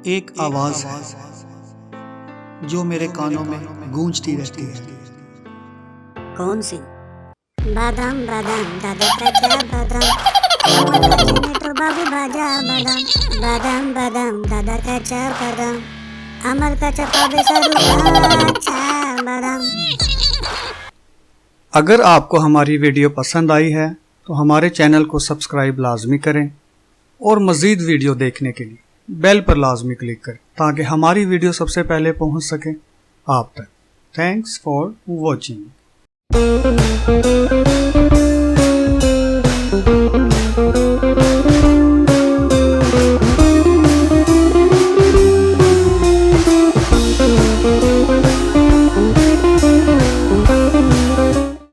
एक आवाज है जो मेरे कानों में गूंजती रहती है। कौन सी? बादाम बादाम दादा का क्या बादाम, में तो बाबू भाजा बादाम, बादाम बादाम दादा का क्या बादाम, अमर का चपावे अच्छा बादाम। अगर आपको हमारी वीडियो पसंद आई है तो हमारे चैनल को सब्सक्राइब लाजमी करें और मज़ीद वीडियो देखने के लिए बेल पर लाजमी क्लिक करें ताकि हमारी वीडियो सबसे पहले पहुंच सके आप तक। Thanks for watching.